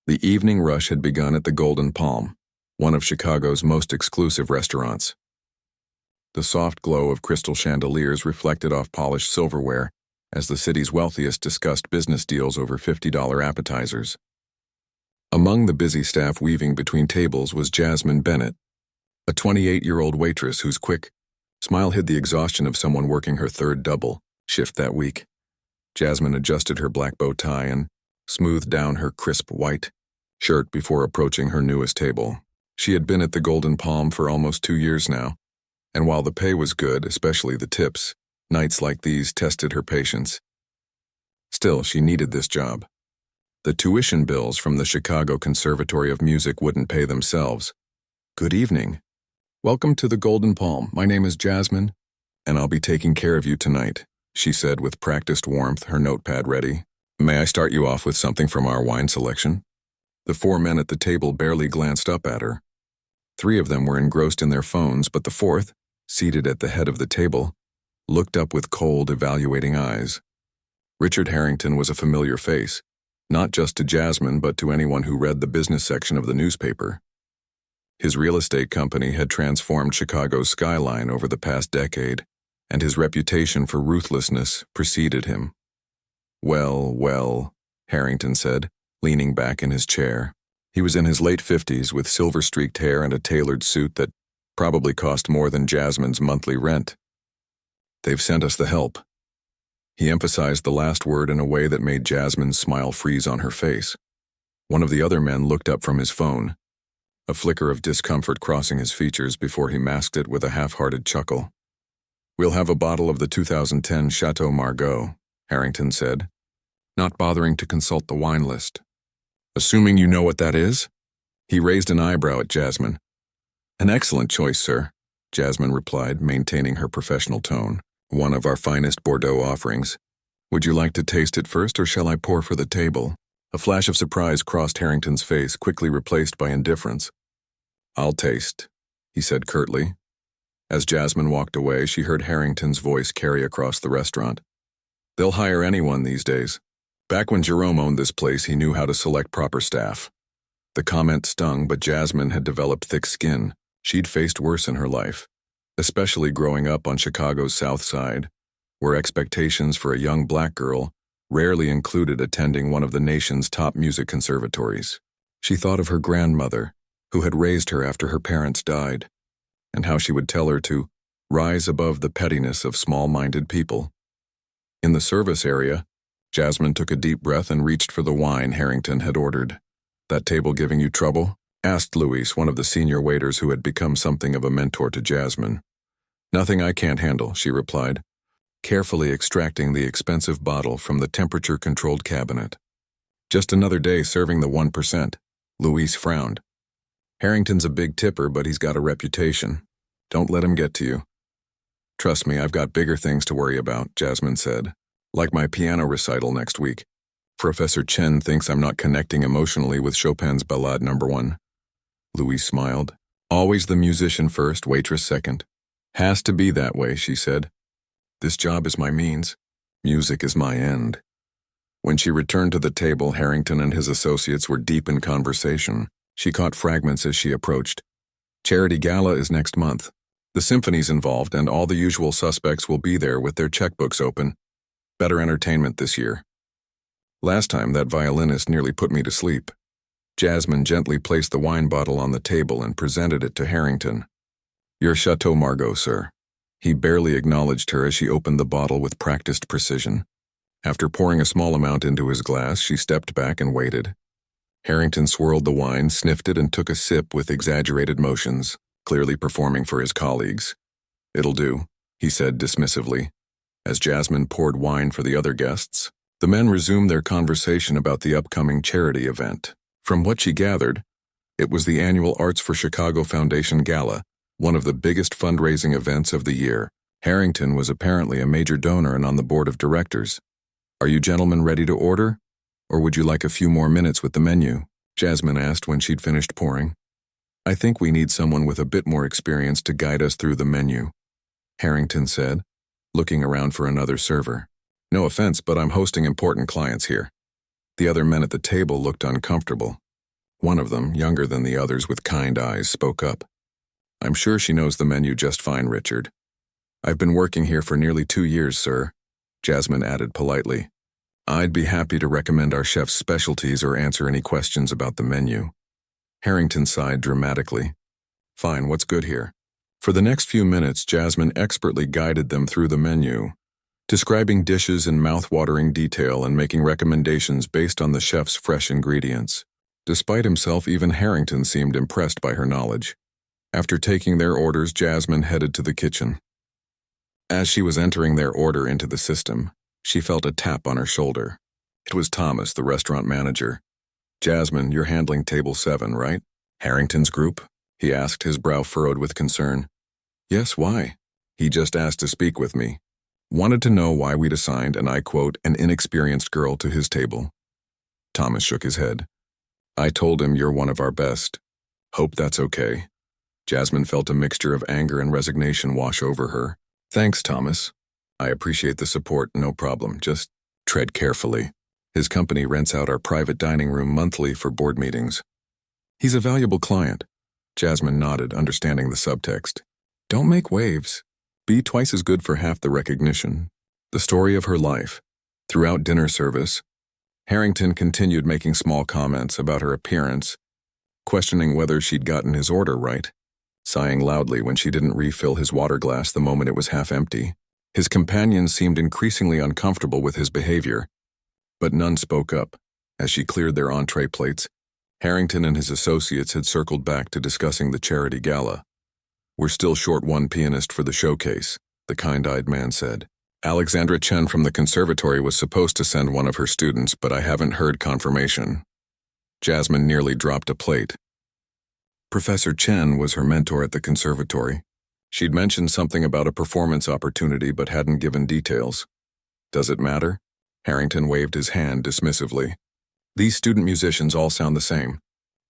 The evening rush had begun at the Golden Palm, one of Chicago's most exclusive restaurants. The soft glow of crystal chandeliers reflected off polished silverware as the city's wealthiest discussed business deals over $50 appetizers. Among the busy staff weaving between tables was Jasmine Bennett, a 28-year-old waitress whose quick smile hid the exhaustion of someone working her third double shift that week. Jasmine adjusted her black bow tie and smoothed down her crisp white shirt before approaching her newest table. She had been at the Golden Palm for almost 2 years now, and while the pay was good, especially the tips, nights like these tested her patience. Still, she needed this job. The tuition bills from the Chicago Conservatory of Music wouldn't pay themselves. "Good evening. Welcome to the Golden Palm. My name is Jasmine, and I'll be taking care of you tonight," she said with practiced warmth, her notepad ready. "May I start you off with something from our wine selection?" The 4 men at the table barely glanced up at her. 3 of them were engrossed in their phones, but the 4th, seated at the head of the table, looked up with cold, evaluating eyes. Richard Harrington was a familiar face, not just to Jasmine but to anyone who read the business section of the newspaper. His real estate company had transformed Chicago's skyline over the past decade, and his reputation for ruthlessness preceded him. Well, Harrington said, leaning back in his chair. He was in his late 50s with silver-streaked hair and a tailored suit that probably cost more than Jasmine's monthly rent. "They've sent us the help." He emphasized the last word in a way that made Jasmine's smile freeze on her face. One of the other men looked up from his phone, a flicker of discomfort crossing his features before he masked it with a half-hearted chuckle. "We'll have a bottle of the 2010 Chateau Margaux," Harrington said, not bothering to consult the wine list. "Assuming you know what that is?" He raised an eyebrow at Jasmine. "An excellent choice, sir," Jasmine replied, maintaining her professional tone. "One of our finest Bordeaux offerings. Would you like to taste it first, or shall I pour for the table?" A flash of surprise crossed Harrington's face, quickly replaced by indifference. "I'll taste," he said curtly. As Jasmine walked away, she heard Harrington's voice carry across the restaurant. "They'll hire anyone these days. Back when Jerome owned this place, he knew how to select proper staff." The comment stung, but Jasmine had developed thick skin. She'd faced worse in her life, especially growing up on Chicago's South Side, where expectations for a young black girl rarely included attending one of the nation's top music conservatories. She thought of her grandmother, who had raised her after her parents died, and how she would tell her to rise above the pettiness of small-minded people. In the service area, Jasmine took a deep breath and reached for the wine Harrington had ordered. "That table giving you trouble?" asked Luis, one of the senior waiters who had become something of a mentor to Jasmine. "Nothing I can't handle," she replied, carefully extracting the expensive bottle from the temperature-controlled cabinet. "Just another day serving the 1%. Luis frowned. "Harrington's a big tipper, but he's got a reputation. Don't let him get to you." "Trust me, I've got bigger things to worry about," Jasmine said. "Like my piano recital next week. Professor Chen thinks I'm not connecting emotionally with Chopin's Ballade No. 1. Luis smiled. "Always the musician first, waitress second." "Has to be that way," she said. "This job is my means. Music is my end." When she returned to the table, Harrington and his associates were deep in conversation. She caught fragments as she approached. "Charity Gala is next month. The symphony's involved, and all the usual suspects will be there with their checkbooks open. Better entertainment this year. Last time, that violinist nearly put me to sleep." Jasmine gently placed the wine bottle on the table and presented it to Harrington. "Your Chateau Margaux, sir." He barely acknowledged her as she opened the bottle with practiced precision. After pouring a small amount into his glass, she stepped back and waited. Harrington swirled the wine, sniffed it, and took a sip with exaggerated motions, clearly performing for his colleagues. "It'll do," he said dismissively. As Jasmine poured wine for the other guests, the men resumed their conversation about the upcoming charity event. From what she gathered, it was the annual Arts for Chicago Foundation Gala, one of the biggest fundraising events of the year. Harrington was apparently a major donor and on the board of directors. "Are you gentlemen ready to order? Or would you like a few more minutes with the menu?" Jasmine asked when she'd finished pouring. "I think we need someone with a bit more experience to guide us through the menu," Harrington said, looking around for another server. "No offense, but I'm hosting important clients here." The other men at the table looked uncomfortable. One of them, younger than the others with kind eyes, spoke up. "I'm sure she knows the menu just fine, Richard. I've been working here for nearly 2 years, sir," Jasmine added politely. "I'd be happy to recommend our chef's specialties or answer any questions about the menu." Harrington sighed dramatically. "Fine, what's good here?" For the next few minutes, Jasmine expertly guided them through the menu, describing dishes in mouth-watering detail and making recommendations based on the chef's fresh ingredients. Despite himself, even Harrington seemed impressed by her knowledge. After taking their orders, Jasmine headed to the kitchen. As she was entering their order into the system, she felt a tap on her shoulder. It was Thomas, the restaurant manager. "Jasmine, you're handling table 7, right? Harrington's group?" he asked, his brow furrowed with concern. "Yes, why?" "He just asked to speak with me. Wanted to know why we'd assigned, and I quote, an inexperienced girl to his table." Thomas shook his head. "I told him you're one of our best. Hope that's okay." Jasmine felt a mixture of anger and resignation wash over her. "Thanks, Thomas. I appreciate the support, no problem. Just tread carefully. His company rents out our private dining room monthly for board meetings." "He's a valuable client." Jasmine nodded, understanding the subtext. "Don't make waves. Be twice as good for half the recognition." The story of her life. Throughout dinner service, Harrington continued making small comments about her appearance, questioning whether she'd gotten his order right, sighing loudly when she didn't refill his water glass the moment it was half empty. His companions seemed increasingly uncomfortable with his behavior, but none spoke up. As she cleared their entree plates, Harrington and his associates had circled back to discussing the charity gala. "We're still short one pianist for the showcase," the kind-eyed man said. "Alexandra Chen from the conservatory was supposed to send one of her students, but I haven't heard confirmation." Jasmine nearly dropped a plate. Professor Chen was her mentor at the conservatory. She'd mentioned something about a performance opportunity but hadn't given details. "Does it matter?" Harrington waved his hand dismissively. "These student musicians all sound the same.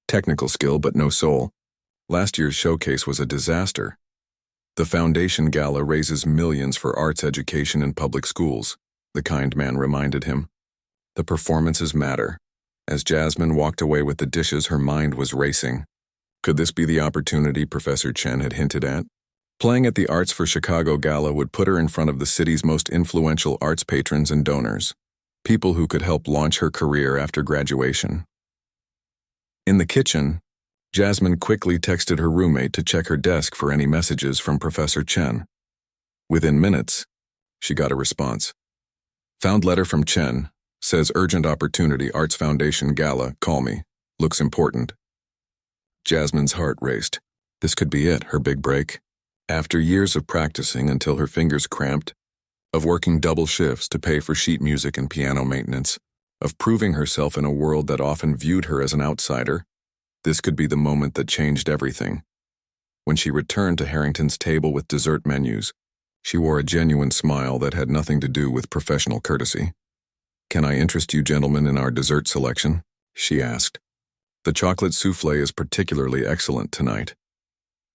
Technical skill but no soul. Last year's showcase was a disaster. The Foundation Gala raises millions for arts education in public schools," the kind man reminded him. "The performances matter." As Jasmine walked away with the dishes, her mind was racing. Could this be the opportunity Professor Chen had hinted at? Playing at the Arts for Chicago Gala would put her in front of the city's most influential arts patrons and donors, people who could help launch her career after graduation. In the kitchen, Jasmine quickly texted her roommate to check her desk for any messages from Professor Chen. Within minutes, she got a response. "Found letter from Chen. Says urgent opportunity, Arts Foundation Gala, call me. Looks important." Jasmine's heart raced. This could be it, her big break. After years of practicing until her fingers cramped, of working double shifts to pay for sheet music and piano maintenance, of proving herself in a world that often viewed her as an outsider, this could be the moment that changed everything. When she returned to Harrington's table with dessert menus, she wore a genuine smile that had nothing to do with professional courtesy. "Can I interest you gentlemen in our dessert selection?" she asked. "The chocolate soufflé is particularly excellent tonight."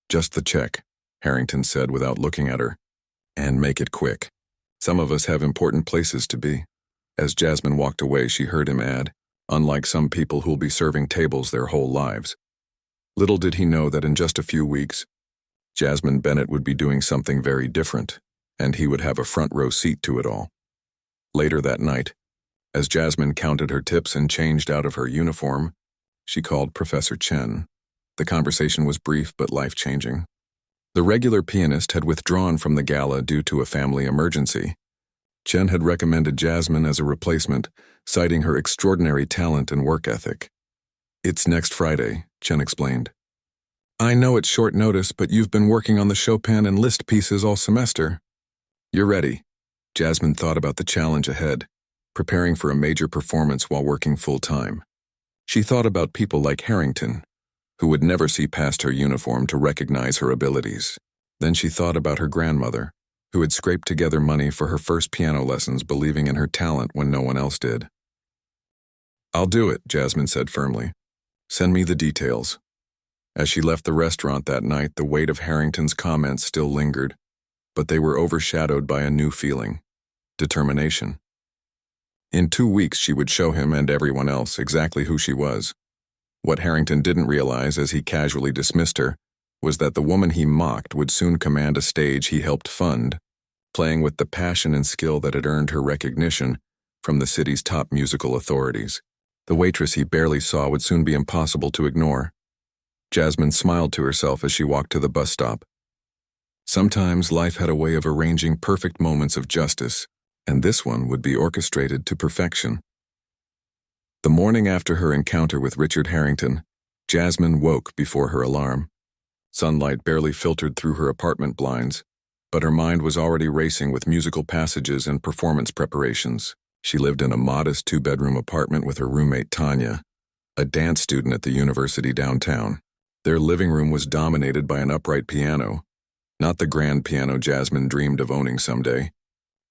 "Just the check," Harrington said without looking at her. "And make it quick. Some of us have important places to be." As Jasmine walked away, she heard him add, "Unlike some people who'll be serving tables their whole lives." Little did he know that in just a few weeks, Jasmine Bennett would be doing something very different, and he would have a front row seat to it all. Later that night, as Jasmine counted her tips and changed out of her uniform, she called Professor Chen. The conversation was brief but life-changing. The regular pianist had withdrawn from the gala due to a family emergency. Chen had recommended Jasmine as a replacement, citing her extraordinary talent and work ethic. "It's next Friday," Chen explained. "I know it's short notice, but you've been working on the Chopin and Liszt pieces all semester." "You're ready." Jasmine thought about the challenge ahead, preparing for a major performance while working full-time. She thought about people like Harrington, who would never see past her uniform to recognize her abilities. Then she thought about her grandmother, who had scraped together money for her first piano lessons, believing in her talent when no one else did. "I'll do it," Jasmine said firmly. "Send me the details." As she left the restaurant that night, the weight of Harrington's comments still lingered, but they were overshadowed by a new feeling: determination. In 2 weeks, she would show him and everyone else exactly who she was. What Harrington didn't realize as he casually dismissed her was that the woman he mocked would soon command a stage he helped fund, playing with the passion and skill that had earned her recognition from the city's top musical authorities. The waitress he barely saw would soon be impossible to ignore. Jasmine smiled to herself as she walked to the bus stop. Sometimes life had a way of arranging perfect moments of justice, and this one would be orchestrated to perfection. The morning after her encounter with Richard Harrington, Jasmine woke before her alarm. Sunlight barely filtered through her apartment blinds, but her mind was already racing with musical passages and performance preparations. She lived in a modest 2-bedroom apartment with her roommate Tanya, a dance student at the university downtown. Their living room was dominated by an upright piano, not the grand piano Jasmine dreamed of owning someday,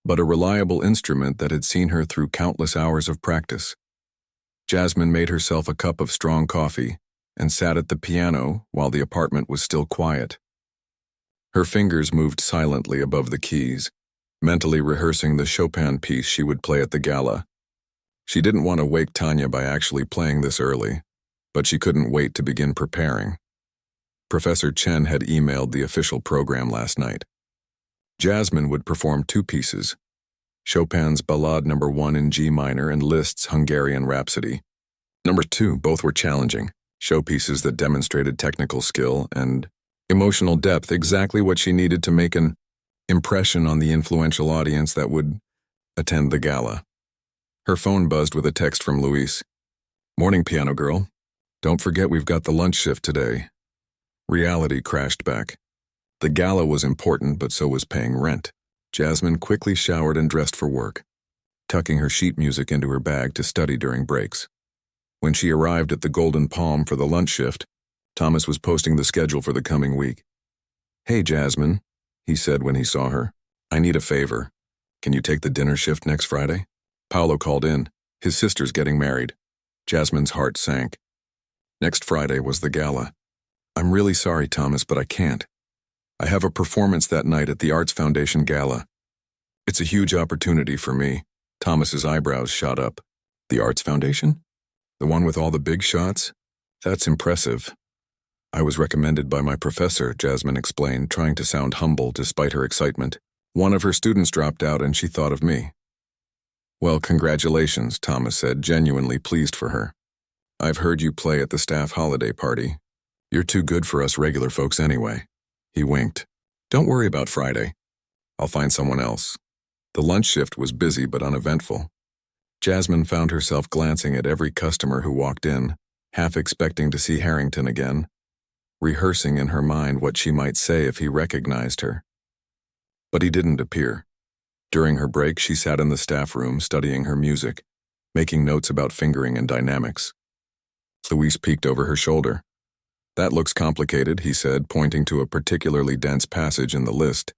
but a reliable instrument that had seen her through countless hours of practice. Jasmine made herself a cup of strong coffee and sat at the piano while the apartment was still quiet. Her fingers moved silently above the keys, mentally rehearsing the Chopin piece she would play at the gala. She didn't want to wake Tanya by actually playing this early, but she couldn't wait to begin preparing. Professor Chen had emailed the official program last night. Jasmine would perform 2 pieces, Chopin's Ballade No. 1 in G minor and Liszt's Hungarian Rhapsody. No. 2, both were challenging, showpieces that demonstrated technical skill and emotional depth, exactly what she needed to make an impression on the influential audience that would attend the gala. Her phone buzzed with a text from Luis. "Morning, piano girl. Don't forget we've got the lunch shift today." Reality crashed back. The gala was important, but so was paying rent. Jasmine quickly showered and dressed for work, tucking her sheet music into her bag to study during breaks. When she arrived at the Golden Palm for the lunch shift, Thomas was posting the schedule for the coming week. "Hey, Jasmine," he said when he saw her. "I need a favor. Can you take the dinner shift next Friday?" Paolo called in. His sister's getting married. Jasmine's heart sank. Next Friday was the gala. "I'm really sorry, Thomas, but I can't. I have a performance that night at the Arts Foundation Gala. It's a huge opportunity for me." Thomas's eyebrows shot up. "The Arts Foundation? The one with all the big shots? That's impressive. I was recommended by my professor," Jasmine explained, trying to sound humble despite her excitement. "One of her students dropped out and she thought of me." "Well, congratulations," Thomas said, genuinely pleased for her. "I've heard you play at the staff holiday party. You're too good for us regular folks anyway." He winked. "Don't worry about Friday. I'll find someone else." The lunch shift was busy but uneventful. Jasmine found herself glancing at every customer who walked in, half expecting to see Harrington again, rehearsing in her mind what she might say if he recognized her. But he didn't appear. During her break, she sat in the staff room studying her music, making notes about fingering and dynamics. Luis peeked over her shoulder. "That looks complicated," he said, pointing to a particularly dense passage in the list.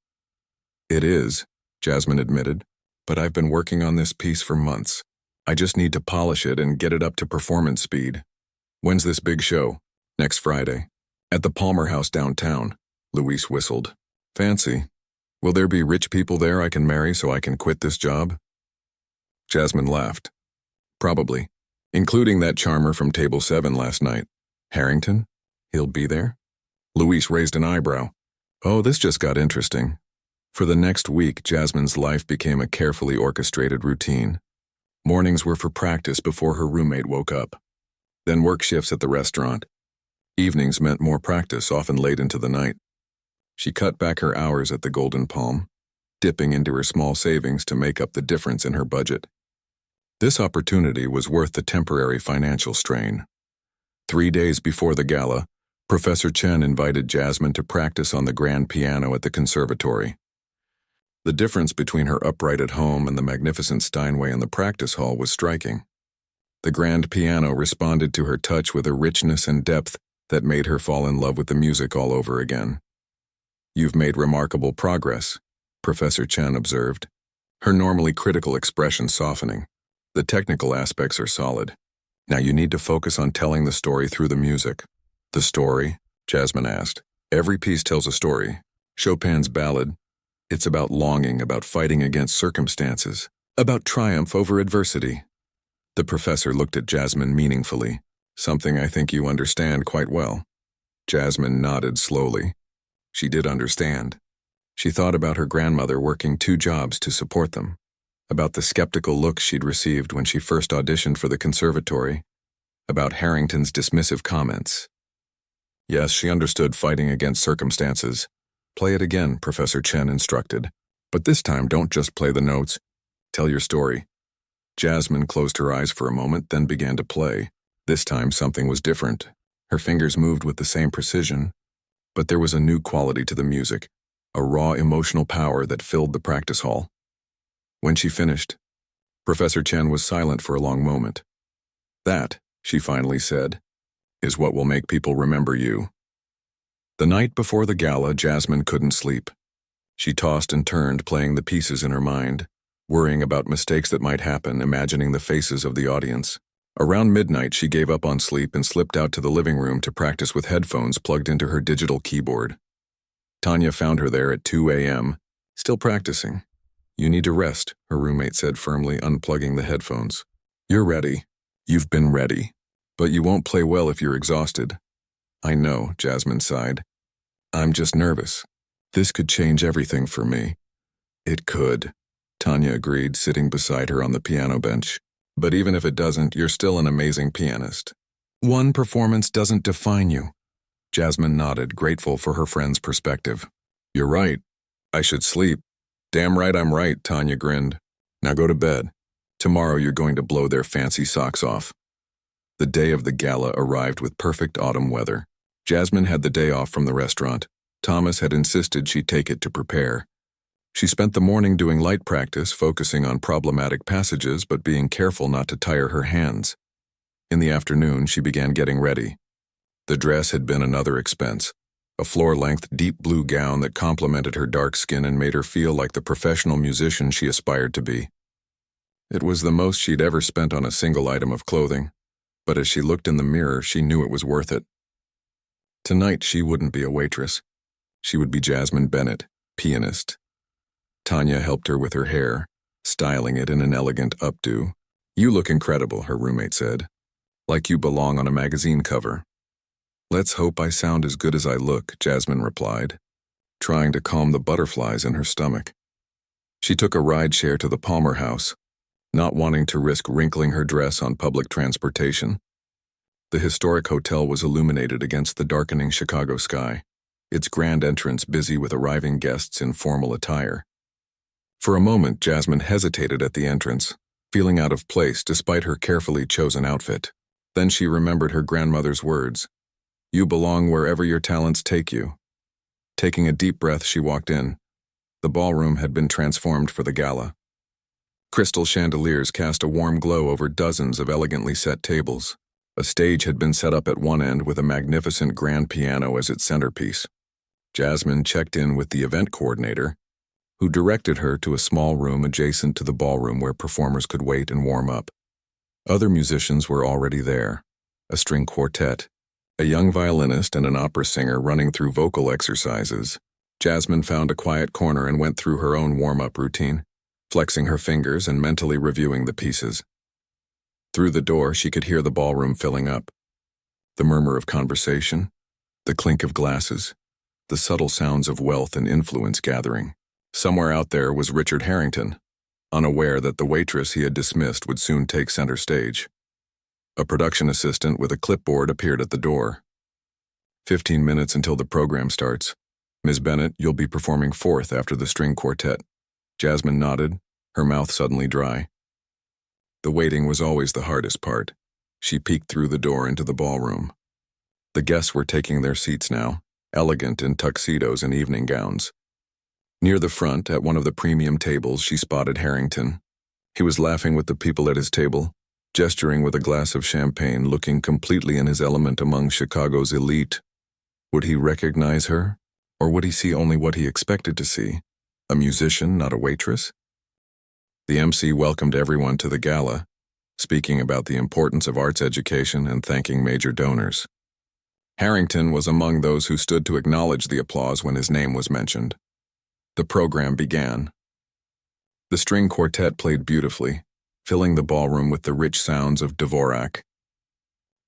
"It is," Jasmine admitted, "but I've been working on this piece for months. I just need to polish it and get it up to performance speed." "When's this big show?" "Next Friday. At the Palmer House downtown," Luis whistled. "Fancy. Will there be rich people there I can marry so I can quit this job?" Jasmine laughed. "Probably, including that charmer from Table 7 last night. Harrington? He'll be there?" Luis raised an eyebrow. "Oh, this just got interesting." For the next week, Jasmine's life became a carefully orchestrated routine. Mornings were for practice before her roommate woke up. Then work shifts at the restaurant. Evenings meant more practice, often late into the night. She cut back her hours at the Golden Palm, dipping into her small savings to make up the difference in her budget. This opportunity was worth the temporary financial strain. 3 days before the gala, Professor Chen invited Jasmine to practice on the grand piano at the conservatory. The difference between her upright at home and the magnificent Steinway in the practice hall was striking. The grand piano responded to her touch with a richness and depth that made her fall in love with the music all over again. "You've made remarkable progress," Professor Chen observed, her normally critical expression softening. "The technical aspects are solid. Now you need to focus on telling the story through the music." "The story?" Jasmine asked. "Every piece tells a story. Chopin's ballad. It's about longing, about fighting against circumstances, about triumph over adversity." The professor looked at Jasmine meaningfully. Something I think you understand quite well. Jasmine nodded slowly. She did understand. She thought about her grandmother working 2 jobs to support them, about the skeptical looks she'd received when she first auditioned for the conservatory, about Harrington's dismissive comments. Yes, she understood fighting against circumstances. Play it again, Professor Chen instructed. But this time, don't just play the notes. Tell your story. Jasmine closed her eyes for a moment, then began to play. This time, something was different. Her fingers moved with the same precision, but there was a new quality to the music, a raw emotional power that filled the practice hall. When she finished, Professor Chen was silent for a long moment. That, she finally said, is what will make people remember you. The night before the gala, Jasmine couldn't sleep. She tossed and turned, playing the pieces in her mind, worrying about mistakes that might happen, imagining the faces of the audience. Around midnight, she gave up on sleep and slipped out to the living room to practice with headphones plugged into her digital keyboard. Tanya found her there at 2 a.m., still practicing. You need to rest, her roommate said firmly, unplugging the headphones. You're ready. You've been ready. But you won't play well if you're exhausted. I know, Jasmine sighed. I'm just nervous. This could change everything for me. It could, Tanya agreed, sitting beside her on the piano bench. But even if it doesn't, you're still an amazing pianist. One performance doesn't define you. Jasmine nodded, grateful for her friend's perspective. You're right. I should sleep. Damn right I'm right, Tanya grinned. Now go to bed. Tomorrow you're going to blow their fancy socks off. The day of the gala arrived with perfect autumn weather. Jasmine had the day off from the restaurant. Thomas had insisted she take it to prepare. She spent the morning doing light practice, focusing on problematic passages but being careful not to tire her hands. In the afternoon, she began getting ready. The dress had been another expense, a floor-length deep blue gown that complemented her dark skin and made her feel like the professional musician she aspired to be. It was the most she'd ever spent on a single item of clothing, but as she looked in the mirror, she knew it was worth it. Tonight, she wouldn't be a waitress. She would be Jasmine Bennett, pianist. Tanya helped her with her hair, styling it in an elegant updo. You look incredible, her roommate said. Like you belong on a magazine cover. Let's hope I sound as good as I look, Jasmine replied, trying to calm the butterflies in her stomach. She took a rideshare to the Palmer house, not wanting to risk wrinkling her dress on public transportation. The historic hotel was illuminated against the darkening Chicago sky, its grand entrance busy with arriving guests in formal attire. For a moment, Jasmine hesitated at the entrance, feeling out of place despite her carefully chosen outfit. Then she remembered her grandmother's words, "You belong wherever your talents take you." Taking a deep breath, she walked in. The ballroom had been transformed for the gala. Crystal chandeliers cast a warm glow over dozens of elegantly set tables. A stage had been set up at one end with a magnificent grand piano as its centerpiece. Jasmine checked in with the event coordinator, who directed her to a small room adjacent to the ballroom where performers could wait and warm up. Other musicians were already there, a string quartet, a young violinist and an opera singer running through vocal exercises. Jasmine found a quiet corner and went through her own warm-up routine, flexing her fingers and mentally reviewing the pieces. Through the door, she could hear the ballroom filling up. The murmur of conversation, the clink of glasses, the subtle sounds of wealth and influence gathering. Somewhere out there was Richard Harrington, unaware that the waitress he had dismissed would soon take center stage. A production assistant with a clipboard appeared at the door. 15 minutes until the program starts. Ms. Bennett, you'll be performing fourth after the string quartet. Jasmine nodded, her mouth suddenly dry. The waiting was always the hardest part. She peeked through the door into the ballroom. The guests were taking their seats now, elegant in tuxedos and evening gowns. Near the front, at one of the premium tables, she spotted Harrington. He was laughing with the people at his table, gesturing with a glass of champagne, looking completely in his element among Chicago's elite. Would he recognize her? Or would he see only what he expected to see? A musician, not a waitress? The MC welcomed everyone to the gala, speaking about the importance of arts education and thanking major donors. Harrington was among those who stood to acknowledge the applause when his name was mentioned. The program began. The string quartet played beautifully, filling the ballroom with the rich sounds of Dvorak.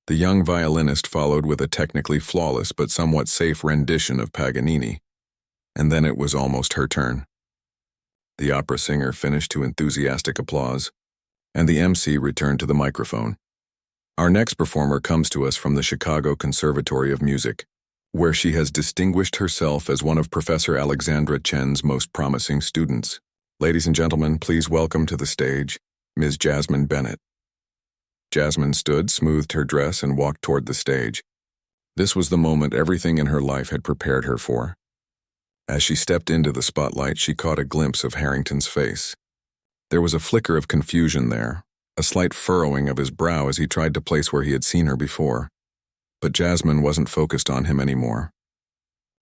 The young violinist followed with a technically flawless but somewhat safe rendition of Paganini, and then it was almost her turn. The opera singer finished to enthusiastic applause, and the MC returned to the microphone. Our next performer comes to us from the Chicago Conservatory of Music, where she has distinguished herself as one of Professor Alexandra Chen's most promising students. Ladies and gentlemen, please welcome to the stage Ms. Jasmine Bennett. Jasmine stood, smoothed her dress, and walked toward the stage. This was the moment everything in her life had prepared her for. As she stepped into the spotlight, she caught a glimpse of Harrington's face. There was a flicker of confusion there, a slight furrowing of his brow as he tried to place where he had seen her before. But Jasmine wasn't focused on him anymore.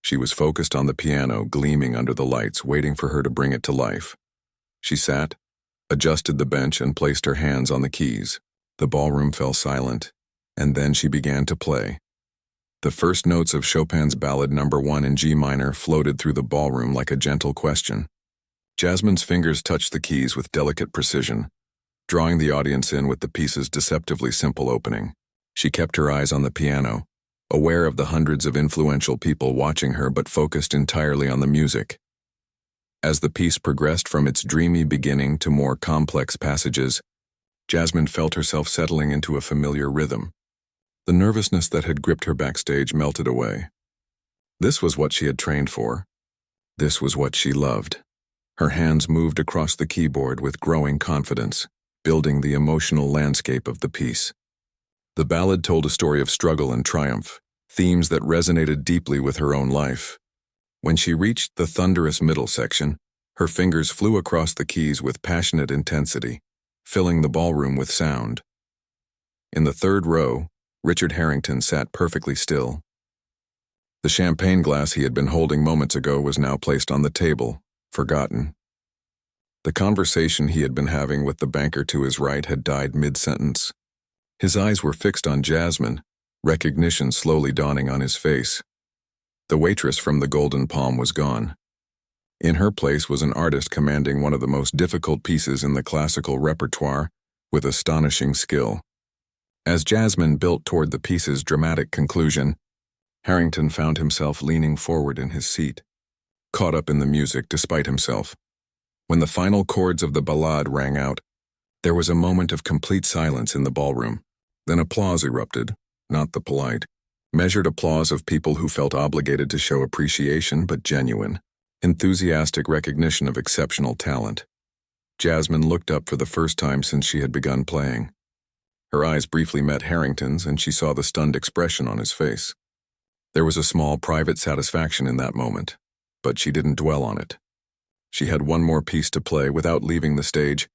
She was focused on the piano, gleaming under the lights, waiting for her to bring it to life. She sat, adjusted the bench, and placed her hands on the keys. The ballroom fell silent, and then she began to play. The first notes of Chopin's Ballad No. 1 in G minor floated through the ballroom like a gentle question. Jasmine's fingers touched the keys with delicate precision, drawing the audience in with the piece's deceptively simple opening. She kept her eyes on the piano, aware of the hundreds of influential people watching her but focused entirely on the music. As the piece progressed from its dreamy beginning to more complex passages, Jasmine felt herself settling into a familiar rhythm. The nervousness that had gripped her backstage melted away. This was what she had trained for. This was what she loved. Her hands moved across the keyboard with growing confidence, building the emotional landscape of the piece. The ballad told a story of struggle and triumph, themes that resonated deeply with her own life. When she reached the thunderous middle section, her fingers flew across the keys with passionate intensity, filling the ballroom with sound. In the third row, Richard Harrington sat perfectly still. The champagne glass he had been holding moments ago was now placed on the table, forgotten. The conversation he had been having with the banker to his right had died mid-sentence. His eyes were fixed on Jasmine, recognition slowly dawning on his face. The waitress from the Golden Palm was gone. In her place was an artist commanding one of the most difficult pieces in the classical repertoire with astonishing skill. As Jasmine built toward the piece's dramatic conclusion, Harrington found himself leaning forward in his seat, caught up in the music despite himself. When the final chords of the ballade rang out, there was a moment of complete silence in the ballroom. Then applause erupted, not the polite, measured applause of people who felt obligated to show appreciation but genuine, enthusiastic recognition of exceptional talent. Jasmine looked up for the first time since she had begun playing. Her eyes briefly met Harrington's, and she saw the stunned expression on his face. There was a small private satisfaction in that moment, but she didn't dwell on it. She had one more piece to play without leaving the stage.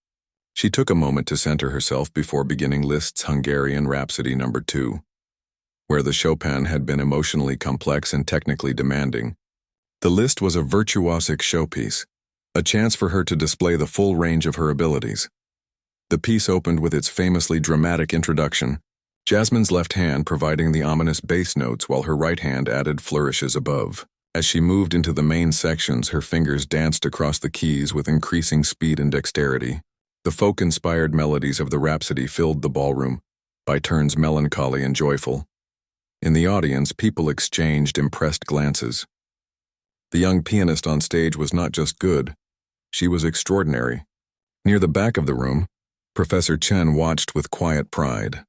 She took a moment to center herself before beginning Liszt's Hungarian Rhapsody No. 2. Where the Chopin had been emotionally complex and technically demanding, the Liszt was a virtuosic showpiece, a chance for her to display the full range of her abilities. The piece opened with its famously dramatic introduction, Jasmine's left hand providing the ominous bass notes while her right hand added flourishes above. As she moved into the main sections, her fingers danced across the keys with increasing speed and dexterity. The folk-inspired melodies of the Rhapsody filled the ballroom, by turns melancholy and joyful. In the audience, people exchanged impressed glances. The young pianist on stage was not just good, she was extraordinary. Near the back of the room, Professor Chen watched with quiet pride.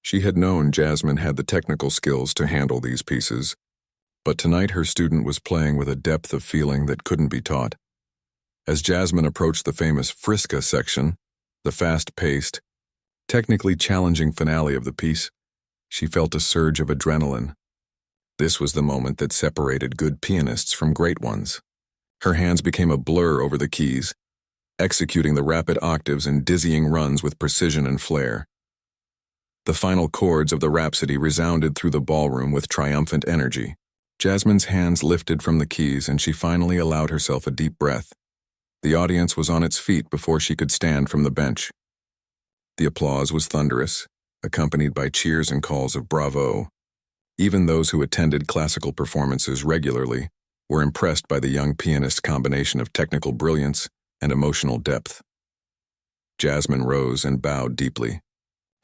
She had known Jasmine had the technical skills to handle these pieces, but tonight her student was playing with a depth of feeling that couldn't be taught. As Jasmine approached the famous Friska section, the fast-paced, technically challenging finale of the piece, she felt a surge of adrenaline. This was the moment that separated good pianists from great ones. Her hands became a blur over the keys, executing the rapid octaves and dizzying runs with precision and flair. The final chords of the Rhapsody resounded through the ballroom with triumphant energy. Jasmine's hands lifted from the keys, and she finally allowed herself a deep breath. The audience was on its feet before she could stand from the bench. The applause was thunderous, accompanied by cheers and calls of bravo. Even those who attended classical performances regularly were impressed by the young pianist's combination of technical brilliance and emotional depth. Jasmine rose and bowed deeply.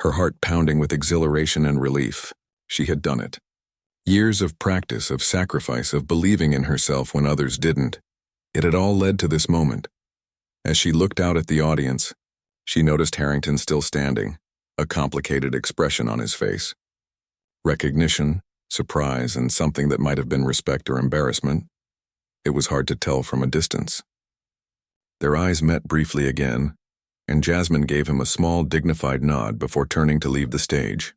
her heart pounding with exhilaration and relief. She had done it. Years of practice, of sacrifice, of believing in herself when others didn't. It had all led to this moment. As she looked out at the audience, she noticed Harrington still standing, a complicated expression on his face. Recognition, surprise, and something that might have been respect or embarrassment. It was hard to tell from a distance. Their eyes met briefly again, and Jasmine gave him a small, dignified nod before turning to leave the stage.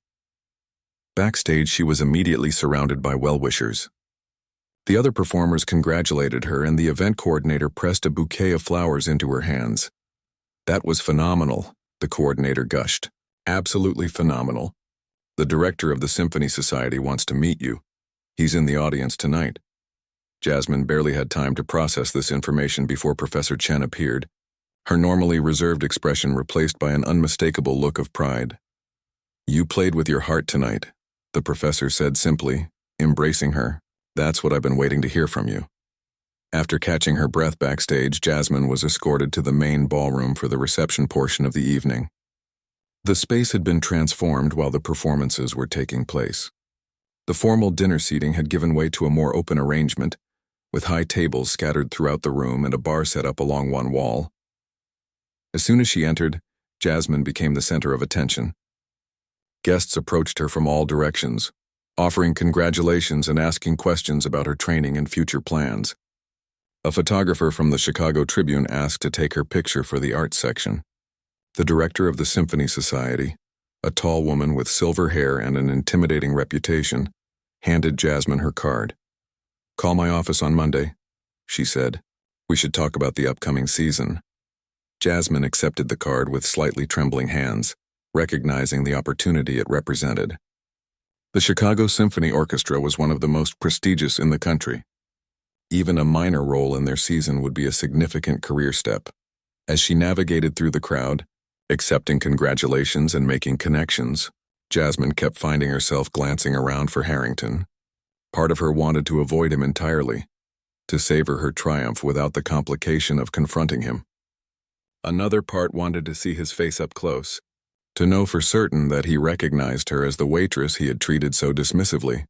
Backstage, she was immediately surrounded by well-wishers. The other performers congratulated her, and the event coordinator pressed a bouquet of flowers into her hands. "That was phenomenal," the coordinator gushed. "Absolutely phenomenal. The director of the Symphony Society wants to meet you. He's in the audience tonight." Jasmine barely had time to process this information before Professor Chen appeared, her normally reserved expression replaced by an unmistakable look of pride. "You played with your heart tonight," the professor said simply, embracing her. "That's what I've been waiting to hear from you." After catching her breath backstage, Jasmine was escorted to the main ballroom for the reception portion of the evening. The space had been transformed while the performances were taking place. The formal dinner seating had given way to a more open arrangement, with high tables scattered throughout the room and a bar set up along one wall. As soon as she entered, Jasmine became the center of attention. Guests approached her from all directions, offering congratulations and asking questions about her training and future plans. A photographer from the Chicago Tribune asked to take her picture for the arts section. The director of the Symphony Society, a tall woman with silver hair and an intimidating reputation, handed Jasmine her card. "Call my office on Monday," she said. "We should talk about the upcoming season." Jasmine accepted the card with slightly trembling hands, recognizing the opportunity it represented. The Chicago Symphony Orchestra was one of the most prestigious in the country. Even a minor role in their season would be a significant career step. As she navigated through the crowd, accepting congratulations and making connections, Jasmine kept finding herself glancing around for Harrington. Part of her wanted to avoid him entirely, to savor her triumph without the complication of confronting him. Another part wanted to see his face up close, to know for certain that he recognized her as the waitress he had treated so dismissively.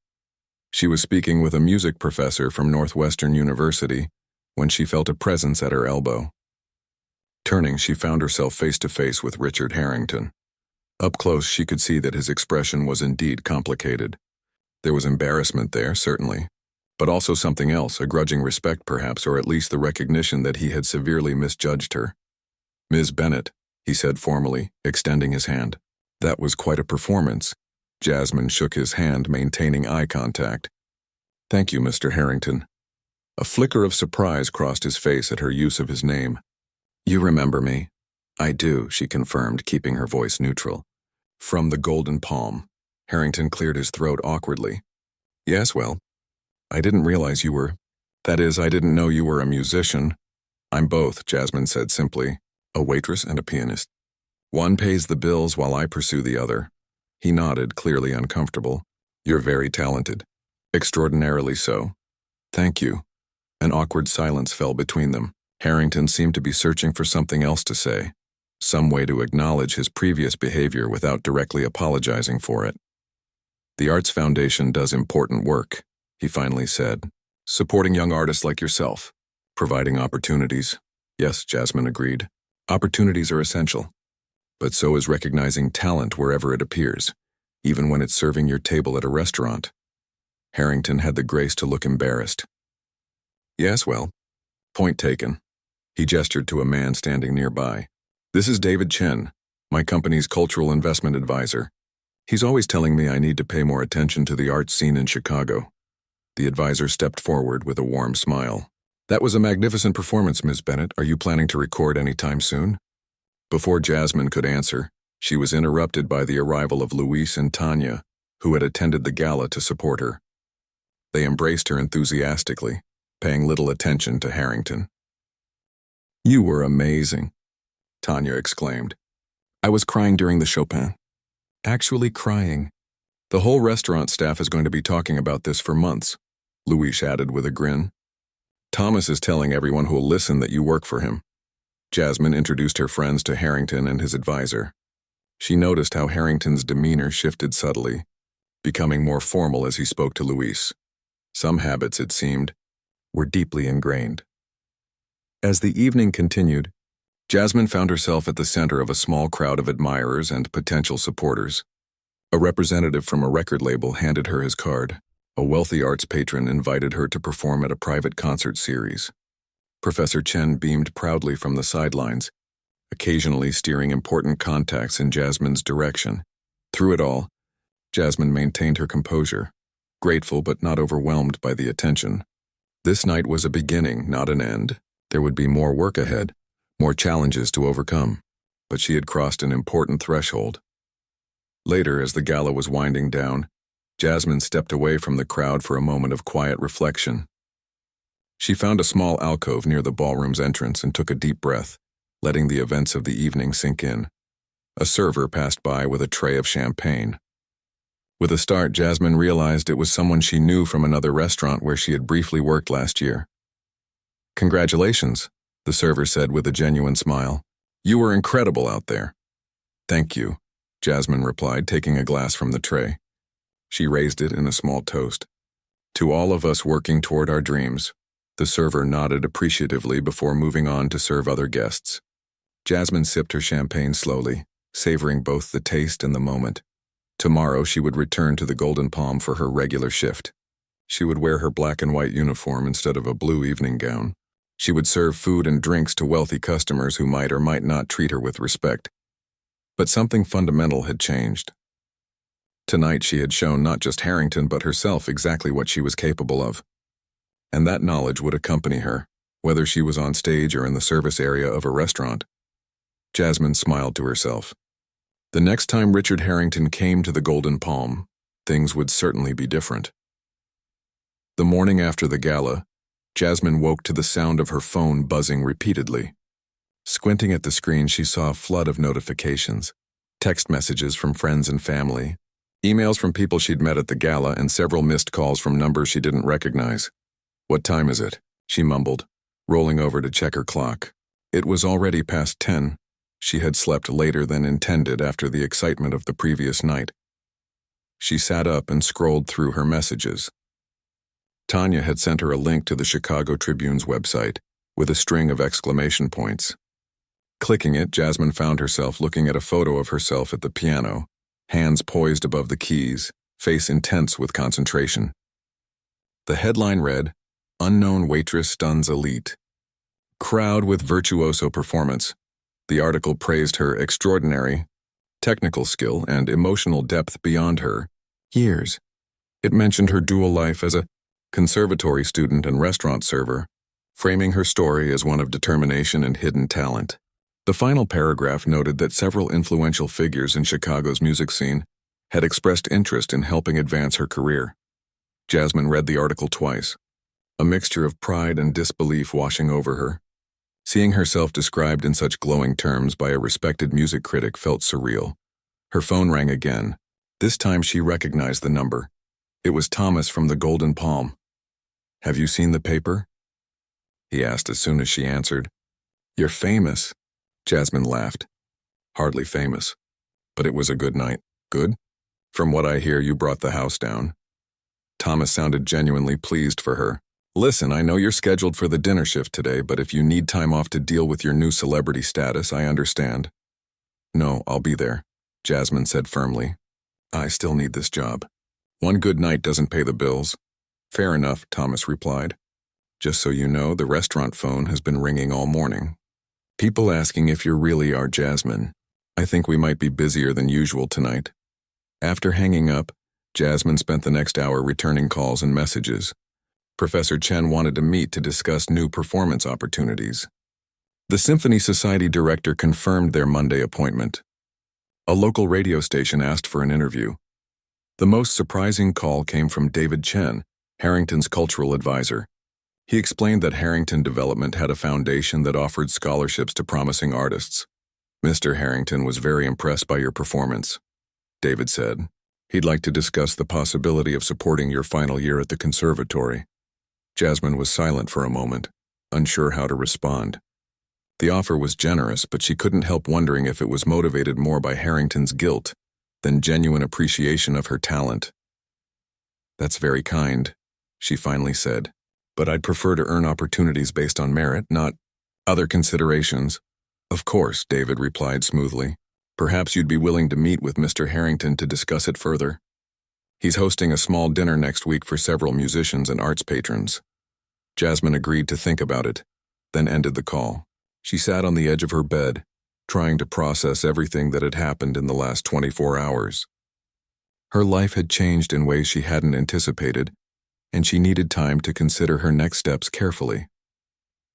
She was speaking with a music professor from Northwestern University when she felt a presence at her elbow. Turning, she found herself face to face with Richard Harrington. Up close, she could see that his expression was indeed complicated. There was embarrassment there, certainly, but also something else, a grudging respect perhaps, or at least the recognition that he had severely misjudged her. "Ms. Bennett," he said formally, extending his hand. "That was quite a performance." Jasmine shook his hand, maintaining eye contact. "Thank you, Mr. Harrington." A flicker of surprise crossed his face at her use of his name. "You remember me?" "I do," she confirmed, keeping her voice neutral. "From the Golden Palm." Harrington cleared his throat awkwardly. "Yes, well, I didn't realize you were... That is, I didn't know you were a musician." "I'm both," Jasmine said simply. "A waitress and a pianist. One pays the bills while I pursue the other." He nodded, clearly uncomfortable. "You're very talented." "Extraordinarily so." "Thank you." An awkward silence fell between them. Harrington seemed to be searching for something else to say, some way to acknowledge his previous behavior without directly apologizing for it. "The Arts Foundation does important work," he finally said. "Supporting young artists like yourself. Providing opportunities." "Yes," Jasmine agreed. "Opportunities are essential. But so is recognizing talent wherever it appears, even when it's serving your table at a restaurant." Harrington had the grace to look embarrassed. "Yes, well, point taken." He gestured to a man standing nearby. "This is David Chen, my company's cultural investment advisor. He's always telling me I need to pay more attention to the arts scene in Chicago." The advisor stepped forward with a warm smile. "That was a magnificent performance, Ms. Bennett. Are you planning to record any time soon?" Before Jasmine could answer, she was interrupted by the arrival of Luis and Tanya, who had attended the gala to support her. They embraced her enthusiastically, paying little attention to Harrington. "You were amazing," Tanya exclaimed. "I was crying during the Chopin." "Actually crying. The whole restaurant staff is going to be talking about this for months," Luis added with a grin. "Thomas is telling everyone who'll listen that you work for him." Jasmine introduced her friends to Harrington and his advisor. She noticed how Harrington's demeanor shifted subtly, becoming more formal as he spoke to Luis. Some habits, it seemed, were deeply ingrained. As the evening continued, Jasmine found herself at the center of a small crowd of admirers and potential supporters. A representative from a record label handed her his card. A wealthy arts patron invited her to perform at a private concert series. Professor Chen beamed proudly from the sidelines, occasionally steering important contacts in Jasmine's direction. Through it all, Jasmine maintained her composure, grateful but not overwhelmed by the attention. This night was a beginning, not an end. There would be more work ahead, more challenges to overcome, but she had crossed an important threshold. Later, as the gala was winding down, Jasmine stepped away from the crowd for a moment of quiet reflection. She found a small alcove near the ballroom's entrance and took a deep breath, letting the events of the evening sink in. A server passed by with a tray of champagne. With a start, Jasmine realized it was someone she knew from another restaurant where she had briefly worked last year. "Congratulations," the server said with a genuine smile. "You were incredible out there." "Thank you," Jasmine replied, taking a glass from the tray. She raised it in a small toast. "To all of us working toward our dreams." The server nodded appreciatively before moving on to serve other guests. Jasmine sipped her champagne slowly, savoring both the taste and the moment. Tomorrow she would return to the Golden Palm for her regular shift. She would wear her black and white uniform instead of a blue evening gown. She would serve food and drinks to wealthy customers who might or might not treat her with respect. But something fundamental had changed. Tonight she had shown not just Harrington but herself exactly what she was capable of. And that knowledge would accompany her, whether she was on stage or in the service area of a restaurant. Jasmine smiled to herself. The next time Richard Harrington came to the Golden Palm, things would certainly be different. The morning after the gala, Jasmine woke to the sound of her phone buzzing repeatedly. Squinting at the screen, she saw a flood of notifications, text messages from friends and family, emails from people she'd met at the gala, and several missed calls from numbers she didn't recognize. "What time is it?" she mumbled, rolling over to check her clock. It was already past 10. She had slept later than intended after the excitement of the previous night. She sat up and scrolled through her messages. Tanya had sent her a link to the Chicago Tribune's website, with a string of exclamation points. Clicking it, Jasmine found herself looking at a photo of herself at the piano, hands poised above the keys, face intense with concentration. The headline read, "Unknown Waitress Stuns Elite." Crowd with virtuoso performance. The article praised her extraordinary technical skill and emotional depth beyond her years. It mentioned her dual life as a conservatory student and restaurant server, framing her story as one of determination and hidden talent. The final paragraph noted that several influential figures in Chicago's music scene had expressed interest in helping advance her career. Jasmine read the article twice, a mixture of pride and disbelief washing over her. Seeing herself described in such glowing terms by a respected music critic felt surreal. Her phone rang again. This time she recognized the number. It was Thomas from the Golden Palm. "Have you seen the paper?" he asked as soon as she answered. "You're famous." Jasmine laughed. "Hardly famous. But it was a good night." "Good? From what I hear, you brought the house down." Thomas sounded genuinely pleased for her. "Listen, I know you're scheduled for the dinner shift today, but if you need time off to deal with your new celebrity status, I understand." "No, I'll be there," Jasmine said firmly. "I still need this job. One good night doesn't pay the bills." "Fair enough," Thomas replied. "Just so you know, the restaurant phone has been ringing all morning. People asking if you really are Jasmine. I think we might be busier than usual tonight." After hanging up, Jasmine spent the next hour returning calls and messages. Professor Chen wanted to meet to discuss new performance opportunities. The Symphony Society director confirmed their Monday appointment. A local radio station asked for an interview. The most surprising call came from David Chen, Harrington's cultural advisor. He explained that Harrington Development had a foundation that offered scholarships to promising artists. "Mr. Harrington was very impressed by your performance," David said. "He'd like to discuss the possibility of supporting your final year at the conservatory." Jasmine was silent for a moment, unsure how to respond. The offer was generous, but she couldn't help wondering if it was motivated more by Harrington's guilt than genuine appreciation of her talent. "That's very kind," she finally said, "but I'd prefer to earn opportunities based on merit, not other considerations." "Of course," David replied smoothly. "Perhaps you'd be willing to meet with Mr. Harrington to discuss it further. He's hosting a small dinner next week for several musicians and arts patrons." Jasmine agreed to think about it, then ended the call. She sat on the edge of her bed, trying to process everything that had happened in the last 24 hours. Her life had changed in ways she hadn't anticipated, and she needed time to consider her next steps carefully.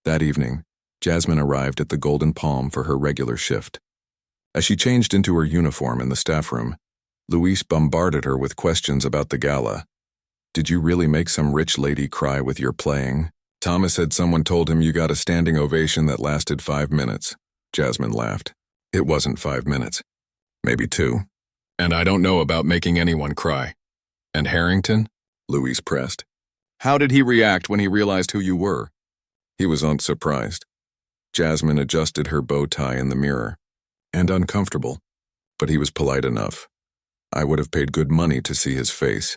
That evening, Jasmine arrived at the Golden Palm for her regular shift. As she changed into her uniform in the staff room, Luis bombarded her with questions about the gala. "Did you really make some rich lady cry with your playing? Thomas said someone told him you got a standing ovation that lasted 5 minutes. Jasmine laughed. "It wasn't 5 minutes. Maybe 2. And I don't know about making anyone cry." "And Harrington?" Luis pressed. "How did he react when he realized who you were?" "He was unsurprised." Jasmine adjusted her bow tie in the mirror. "And uncomfortable. But he was polite enough. I would have paid good money to see his face."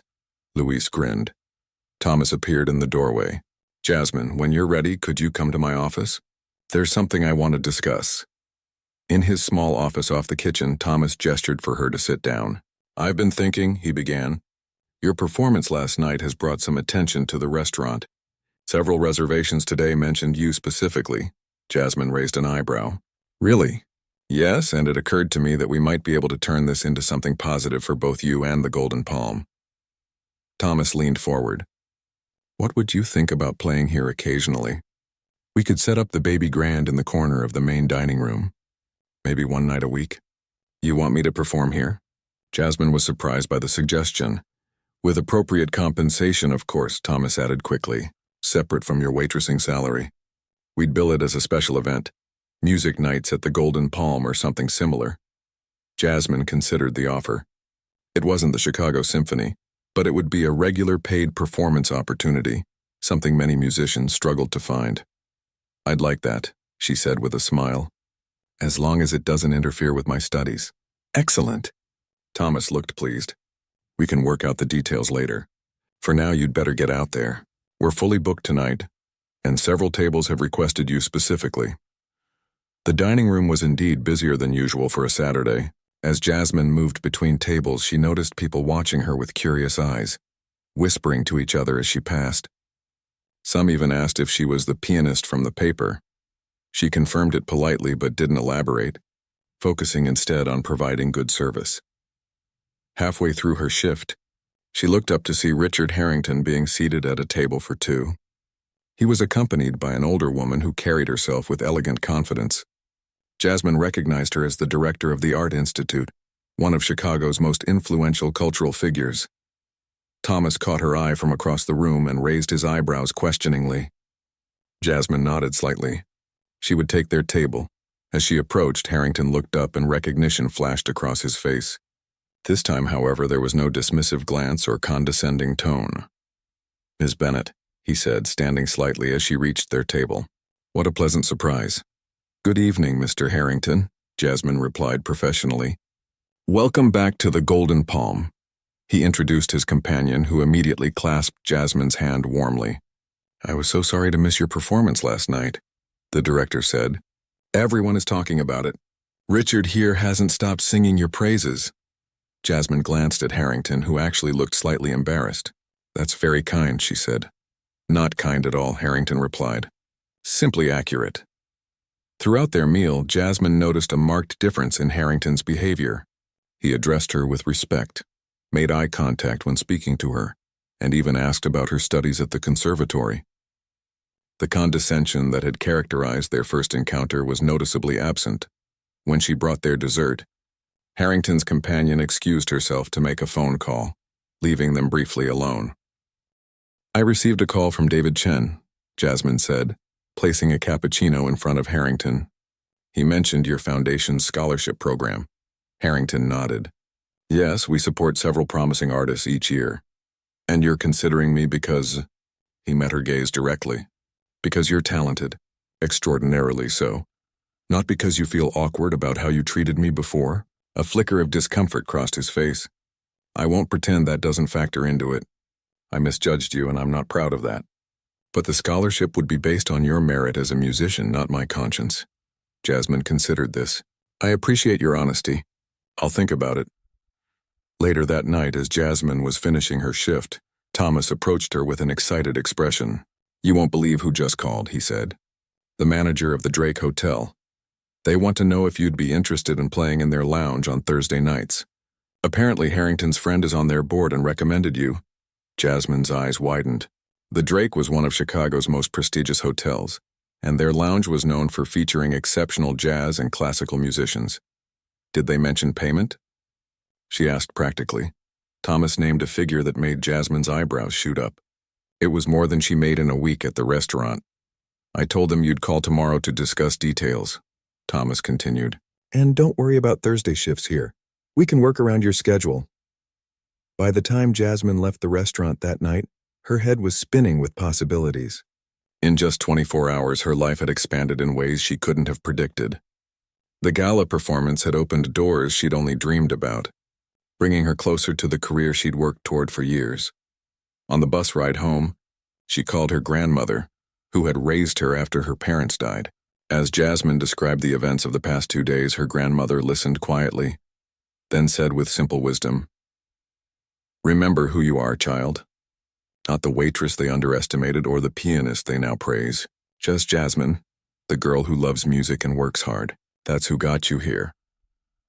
Luis grinned. Thomas appeared in the doorway. "Jasmine, when you're ready, could you come to my office? There's something I want to discuss." In his small office off the kitchen, Thomas gestured for her to sit down. "I've been thinking," he began. "Your performance last night has brought some attention to the restaurant. Several reservations today mentioned you specifically." Jasmine raised an eyebrow. "Really?" "Yes, and it occurred to me that we might be able to turn this into something positive for both you and the Golden Palm." Thomas leaned forward. "What would you think about playing here occasionally? We could set up the baby grand in the corner of the main dining room. Maybe one night a week." "You want me to perform here?" Jasmine was surprised by the suggestion. "With appropriate compensation, of course," Thomas added quickly, "separate from your waitressing salary. We'd bill it as a special event. Music nights at the Golden Palm or something similar." Jasmine considered the offer. It wasn't the Chicago Symphony, but it would be a regular paid performance opportunity, something many musicians struggled to find. "I'd like that," she said with a smile. "As long as it doesn't interfere with my studies." "Excellent." Thomas looked pleased. "We can work out the details later. For now, you'd better get out there. We're fully booked tonight, and several tables have requested you specifically." The dining room was indeed busier than usual for a Saturday. As Jasmine moved between tables, she noticed people watching her with curious eyes, whispering to each other as she passed. Some even asked if she was the pianist from the paper. She confirmed it politely but didn't elaborate, focusing instead on providing good service. Halfway through her shift, she looked up to see Richard Harrington being seated at a table for 2. He was accompanied by an older woman who carried herself with elegant confidence. Jasmine recognized her as the director of the Art Institute, one of Chicago's most influential cultural figures. Thomas caught her eye from across the room and raised his eyebrows questioningly. Jasmine nodded slightly. She would take their table. As she approached, Harrington looked up and recognition flashed across his face. This time, however, there was no dismissive glance or condescending tone. "Miss Bennett," he said, standing slightly as she reached their table. "What a pleasant surprise." "Good evening, Mr. Harrington," Jasmine replied professionally. "Welcome back to the Golden Palm." He introduced his companion, who immediately clasped Jasmine's hand warmly. "I was so sorry to miss your performance last night," the director said. "Everyone is talking about it. Richard here hasn't stopped singing your praises." Jasmine glanced at Harrington, who actually looked slightly embarrassed. "That's very kind," she said. "Not kind at all," Harrington replied. "Simply accurate." Throughout their meal, Jasmine noticed a marked difference in Harrington's behavior. He addressed her with respect, made eye contact when speaking to her, and even asked about her studies at the conservatory. The condescension that had characterized their first encounter was noticeably absent. When she brought their dessert, Harrington's companion excused herself to make a phone call, leaving them briefly alone. "I received a call from David Chen," Jasmine said, placing a cappuccino in front of Harrington. "He mentioned your foundation's scholarship program." Harrington nodded. "Yes, we support several promising artists each year. And you're considering me because—" He met her gaze directly. "Because you're talented. Extraordinarily so. Not because you feel awkward about how you treated me before? A flicker of discomfort crossed his face. I won't pretend that doesn't factor into it. I misjudged you and I'm not proud of that. But the scholarship would be based on your merit as a musician, not my conscience. Jasmine considered this. I appreciate your honesty. I'll think about it. Later that night, as Jasmine was finishing her shift, Thomas approached her with an excited expression. You won't believe who just called, he said. The manager of the Drake Hotel. They want to know if you'd be interested in playing in their lounge on Thursday nights. Apparently Harrington's friend is on their board and recommended you. Jasmine's eyes widened. The Drake was one of Chicago's most prestigious hotels, and their lounge was known for featuring exceptional jazz and classical musicians. Did they mention payment? She asked practically. Thomas named a figure that made Jasmine's eyebrows shoot up. It was more than she made in a week at the restaurant. I told them you'd call tomorrow to discuss details, Thomas continued. And don't worry about Thursday shifts here. We can work around your schedule. By the time Jasmine left the restaurant that night, her head was spinning with possibilities. In just 24 hours, her life had expanded in ways she couldn't have predicted. The gala performance had opened doors she'd only dreamed about, bringing her closer to the career she'd worked toward for years. On the bus ride home, she called her grandmother, who had raised her after her parents died. As Jasmine described the events of the past 2 days, her grandmother listened quietly, then said with simple wisdom, Remember who you are, child. Not the waitress they underestimated or the pianist they now praise. Just Jasmine, the girl who loves music and works hard. That's who got you here.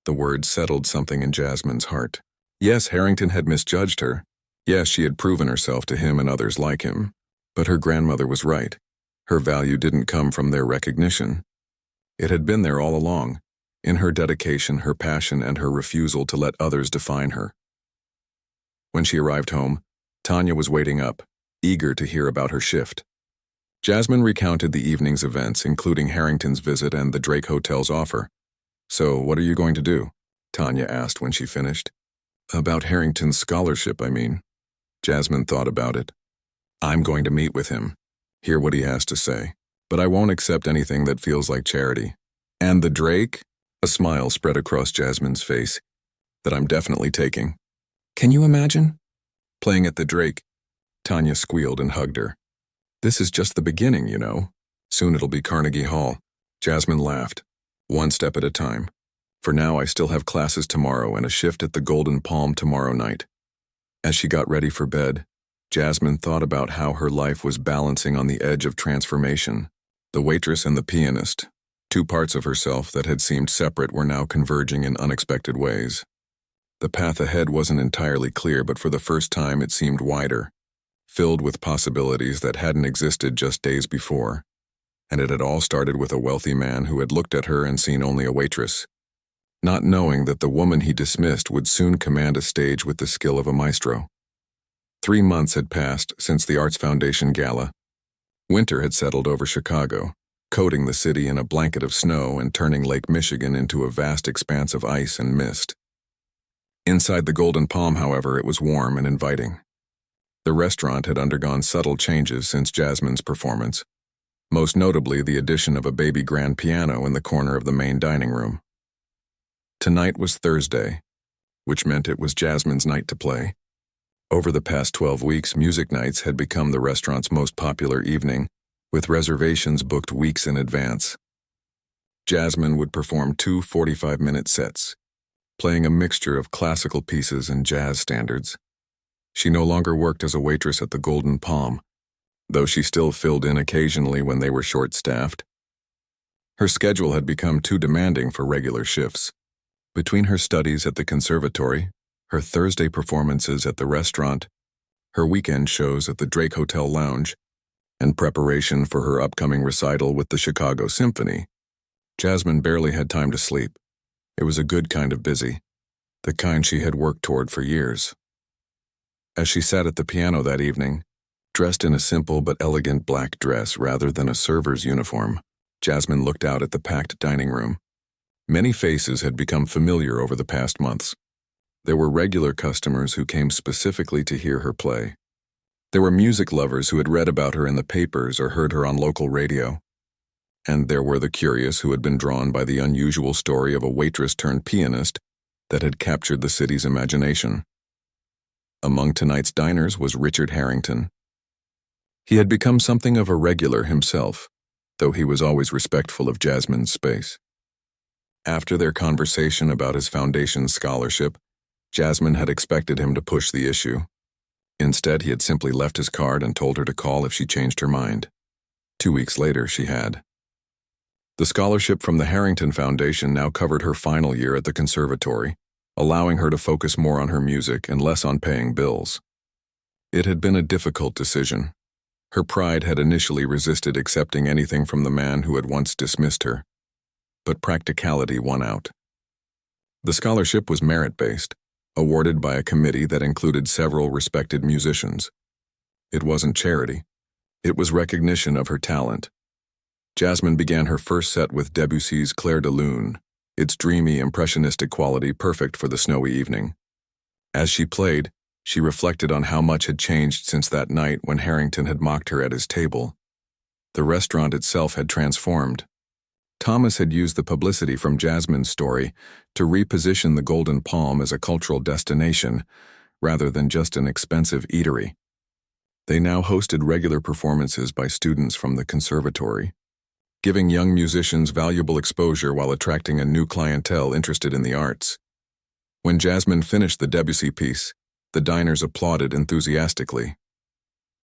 The words settled something in Jasmine's heart. Yes, Harrington had misjudged her. Yes, she had proven herself to him and others like him. But her grandmother was right. Her value didn't come from their recognition. It had been there all along, in her dedication, her passion, and her refusal to let others define her. When she arrived home, Tanya was waiting up, eager to hear about her shift. Jasmine recounted the evening's events, including Harrington's visit and the Drake Hotel's offer. So, what are you going to do? Tanya asked when she finished. About Harrington's scholarship, I mean. Jasmine thought about it. I'm going to meet with him, hear what he has to say. But I won't accept anything that feels like charity. And the Drake? A smile spread across Jasmine's face. That I'm definitely taking. Can you imagine? Playing at the Drake. Tanya squealed and hugged her. This is just the beginning, you know. Soon it'll be Carnegie Hall. Jasmine laughed. One step at a time. For now, I still have classes tomorrow and a shift at the Golden Palm tomorrow night. As she got ready for bed, Jasmine thought about how her life was balancing on the edge of transformation. The waitress and the pianist, two parts of herself that had seemed separate, were now converging in unexpected ways. The path ahead wasn't entirely clear, but for the first time it seemed wider, filled with possibilities that hadn't existed just days before. And it had all started with a wealthy man who had looked at her and seen only a waitress, not knowing that the woman he dismissed would soon command a stage with the skill of a maestro. 3 months had passed since the Arts Foundation Gala. Winter had settled over Chicago, coating the city in a blanket of snow and turning Lake Michigan into a vast expanse of ice and mist. Inside the Golden Palm, however, it was warm and inviting. The restaurant had undergone subtle changes since Jasmine's performance, most notably the addition of a baby grand piano in the corner of the main dining room. Tonight was Thursday, which meant it was Jasmine's night to play. Over the past 12 weeks, music nights had become the restaurant's most popular evening, with reservations booked weeks in advance. Jasmine would perform 2 45-minute sets, playing a mixture of classical pieces and jazz standards. She no longer worked as a waitress at the Golden Palm, though she still filled in occasionally when they were short-staffed. Her schedule had become too demanding for regular shifts. Between her studies at the conservatory, her Thursday performances at the restaurant, her weekend shows at the Drake Hotel Lounge, and preparation for her upcoming recital with the Chicago Symphony, Jasmine barely had time to sleep. It was a good kind of busy, the kind she had worked toward for years. As she sat at the piano that evening, dressed in a simple but elegant black dress rather than a server's uniform, Jasmine looked out at the packed dining room. Many faces had become familiar over the past months. There were regular customers who came specifically to hear her play. There were music lovers who had read about her in the papers or heard her on local radio. And there were the curious who had been drawn by the unusual story of a waitress-turned-pianist that had captured the city's imagination. Among tonight's diners was Richard Harrington. He had become something of a regular himself, though he was always respectful of Jasmine's space. After their conversation about his foundation's scholarship, Jasmine had expected him to push the issue. Instead, he had simply left his card and told her to call if she changed her mind. 2 weeks later, she had. The scholarship from the Harrington Foundation now covered her final year at the conservatory, allowing her to focus more on her music and less on paying bills. It had been a difficult decision. Her pride had initially resisted accepting anything from the man who had once dismissed her, but practicality won out. The scholarship was merit-based, awarded by a committee that included several respected musicians. It wasn't charity. It was recognition of her talent. Jasmine began her first set with Debussy's Clair de Lune, its dreamy, impressionistic quality perfect for the snowy evening. As she played, she reflected on how much had changed since that night when Harrington had mocked her at his table. The restaurant itself had transformed. Thomas had used the publicity from Jasmine's story to reposition the Golden Palm as a cultural destination rather than just an expensive eatery. They now hosted regular performances by students from the conservatory, giving young musicians valuable exposure while attracting a new clientele interested in the arts. When Jasmine finished the Debussy piece, the diners applauded enthusiastically.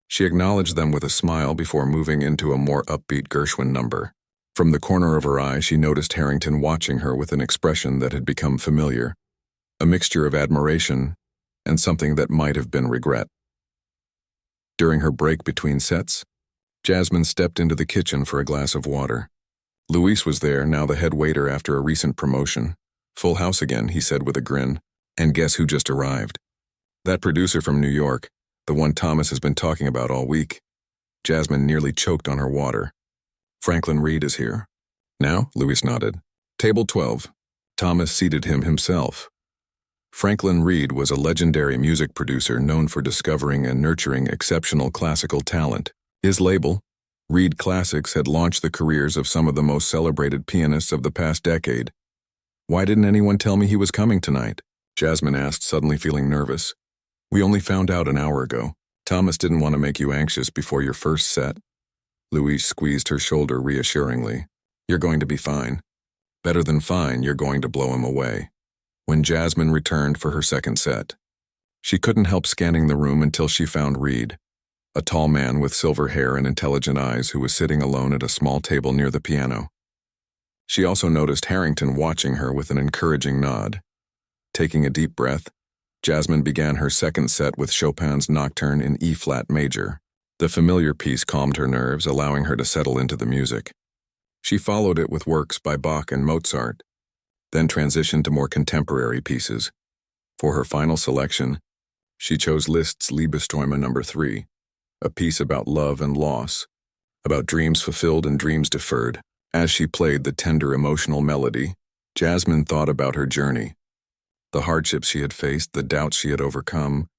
She acknowledged them with a smile before moving into a more upbeat Gershwin number. From the corner of her eye, she noticed Harrington watching her with an expression that had become familiar, a mixture of admiration and something that might have been regret. During her break between sets, Jasmine stepped into the kitchen for a glass of water. Luis was there, now the head waiter after a recent promotion. "Full house again," he said with a grin. "And guess who just arrived? That producer from New York, the one Thomas has been talking about all week." Jasmine nearly choked on her water. "Franklin Reed is here." "Now?" Luis nodded. "Table 12. Thomas seated him himself. Franklin Reed was a legendary music producer known for discovering and nurturing exceptional classical talent. His label, Reed Classics, had launched the careers of some of the most celebrated pianists of the past decade. "Why didn't anyone tell me he was coming tonight?" Jasmine asked, suddenly feeling nervous. "We only found out an hour ago. Thomas didn't want to make you anxious before your first set." Louise squeezed her shoulder reassuringly. "You're going to be fine. Better than fine, you're going to blow him away." When Jasmine returned for her second set, she couldn't help scanning the room until she found Reed, a tall man with silver hair and intelligent eyes who was sitting alone at a small table near the piano. She also noticed Harrington watching her with an encouraging nod. Taking a deep breath, Jasmine began her second set with Chopin's Nocturne in E-flat major. The familiar piece calmed her nerves, allowing her to settle into the music. She followed it with works by Bach and Mozart, then transitioned to more contemporary pieces. For her final selection, she chose Liszt's Liebesträume No. 3, a piece about love and loss, about dreams fulfilled and dreams deferred. As she played the tender emotional melody, Jasmine thought about her journey, the hardships she had faced, the doubts she had overcome,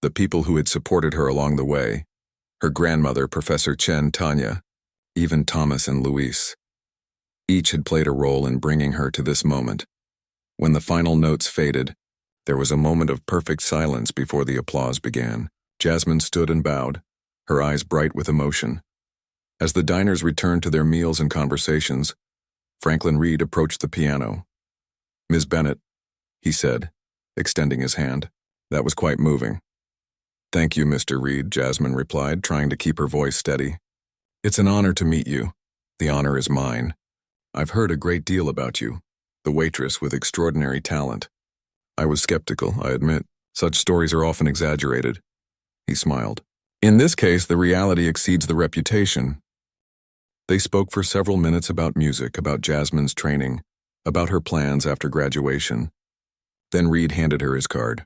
the people who had supported her along the way, her grandmother, Professor Chen, Tanya, even Thomas and Luis. Each had played a role in bringing her to this moment. When the final notes faded, there was a moment of perfect silence before the applause began. Jasmine stood and bowed, her eyes bright with emotion. As the diners returned to their meals and conversations, Franklin Reed approached the piano. "Ms. Bennett," he said, extending his hand. "That was quite moving." "Thank you, Mr. Reed," Jasmine replied, trying to keep her voice steady. "It's an honor to meet you. The honor is mine. I've heard a great deal about you, the waitress with extraordinary talent. I was skeptical, I admit. Such stories are often exaggerated." He smiled. "In this case, the reality exceeds the reputation." They spoke for several minutes about music, about Jasmine's training, about her plans after graduation. Then Reed handed her his card.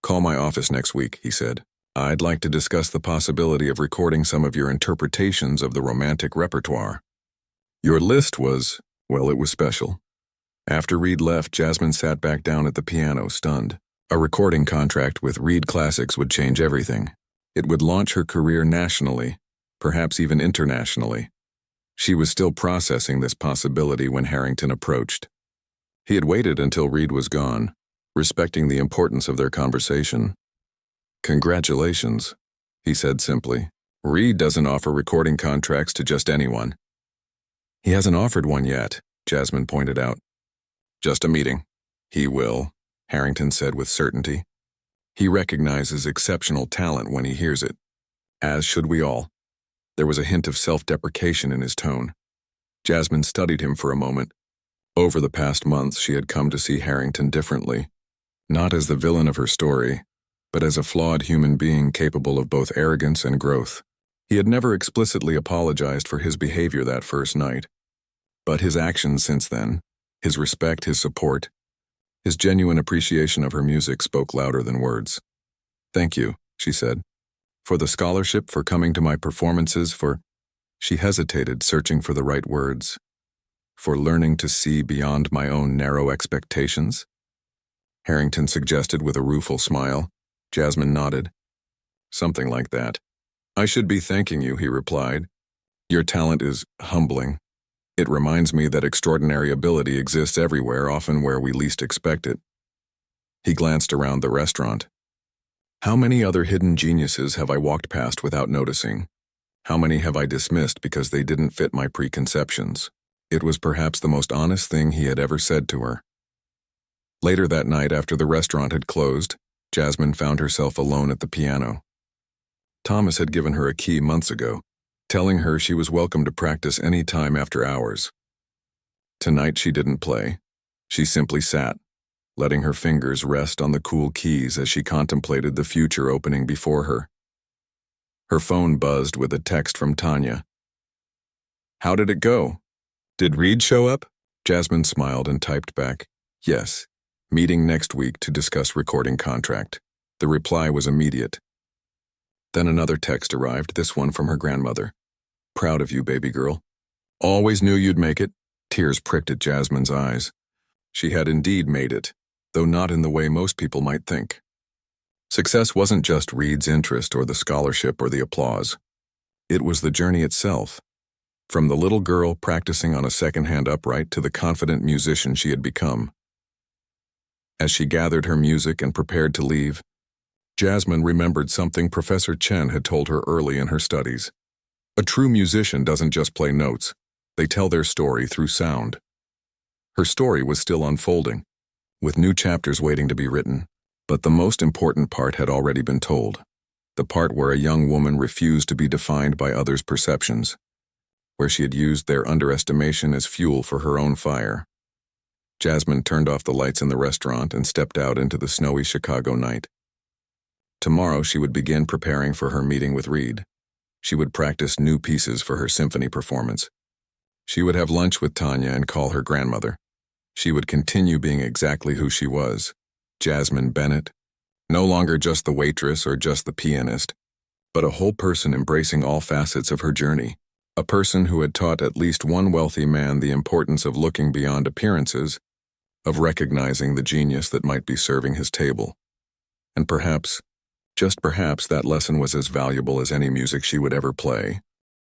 "Call my office next week," he said. "I'd like to discuss the possibility of recording some of your interpretations of the romantic repertoire." Your list was, well, it was special. After Reed left, Jasmine sat back down at the piano, stunned. A recording contract with Reed Classics would change everything. It would launch her career nationally, perhaps even internationally. She was still processing this possibility when Harrington approached. He had waited until Reed was gone, respecting the importance of their conversation. "Congratulations," he said simply. "Reed doesn't offer recording contracts to just anyone." "He hasn't offered one yet," Jasmine pointed out. "Just a meeting." "He will," Harrington said with certainty. "He recognizes exceptional talent when he hears it. As should we all." There was a hint of self-deprecation in his tone. Jasmine studied him for a moment. Over the past months, she had come to see Harrington differently. Not as the villain of her story, but as a flawed human being capable of both arrogance and growth. He had never explicitly apologized for his behavior that first night. But his actions since then, his respect, his support, his genuine appreciation of her music spoke louder than words. "Thank you," she said. "For the scholarship, for coming to my performances, for—" She hesitated, searching for the right words. "For learning to see beyond my own narrow expectations?" Harrington suggested with a rueful smile. Jasmine nodded. "Something like that." "I should be thanking you," he replied. "Your talent is humbling. It reminds me that extraordinary ability exists everywhere, often where we least expect it." He glanced around the restaurant. "How many other hidden geniuses have I walked past without noticing? How many have I dismissed because they didn't fit my preconceptions?" It was perhaps the most honest thing he had ever said to her. Later that night, after the restaurant had closed, Jasmine found herself alone at the piano. Thomas had given her a key months ago, telling her she was welcome to practice any time after hours. Tonight she didn't play. She simply sat, letting her fingers rest on the cool keys as she contemplated the future opening before her. Her phone buzzed with a text from Tanya. "How did it go? Did Reed show up?" Jasmine smiled and typed back, "Yes. Meeting next week to discuss recording contract." The reply was immediate. Then another text arrived, this one from her grandmother. "Proud of you, baby girl. Always knew you'd make it." Tears pricked at Jasmine's eyes. She had indeed made it, though not in the way most people might think. Success wasn't just Reed's interest or the scholarship or the applause. It was the journey itself. From the little girl practicing on a second-hand upright to the confident musician she had become. As she gathered her music and prepared to leave, Jasmine remembered something Professor Chen had told her early in her studies. A true musician doesn't just play notes, they tell their story through sound. Her story was still unfolding, with new chapters waiting to be written, but the most important part had already been told. The part where a young woman refused to be defined by others' perceptions, where she had used their underestimation as fuel for her own fire. Jasmine turned off the lights in the restaurant and stepped out into the snowy Chicago night. Tomorrow she would begin preparing for her meeting with Reed. She would practice new pieces for her symphony performance. She would have lunch with Tanya and call her grandmother. She would continue being exactly who she was, Jasmine Bennett, no longer just the waitress or just the pianist, but a whole person embracing all facets of her journey. A person who had taught at least one wealthy man the importance of looking beyond appearances, of recognizing the genius that might be serving his table. And perhaps, just perhaps, that lesson was as valuable as any music she would ever play.